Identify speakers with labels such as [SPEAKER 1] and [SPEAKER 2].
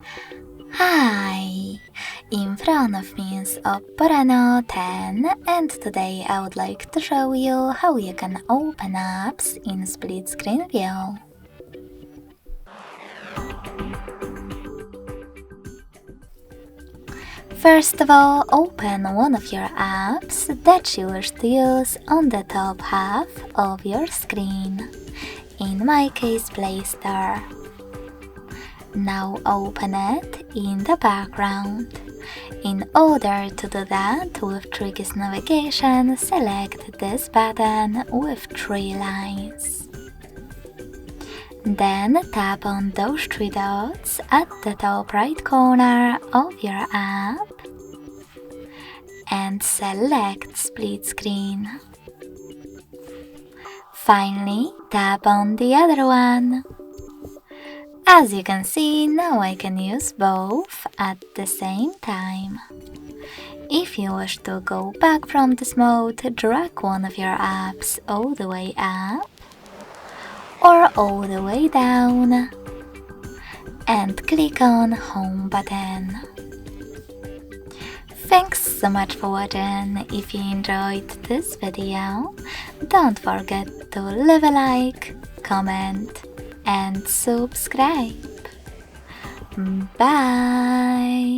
[SPEAKER 1] Hi! In front of me is OPPO Reno 10 and today I would like to show you how you can open apps in split screen view. First of all, open one of your apps that you wish to use on the top half of your screen. In my case, Play Store. Now open it in the background. In order to do that with Tricky's navigation, select this button with 3 lines. Then tap on those 3 dots at the top right corner of your app and select split screen. Finally, tap on the other one. As you can see, now I can use both at the same time. If you wish to go back from this mode, drag one of your apps all the way up or all the way down and click on Home button. Thanks so much for watching. If you enjoyed this video, don't forget to leave a like, comment and subscribe. Bye!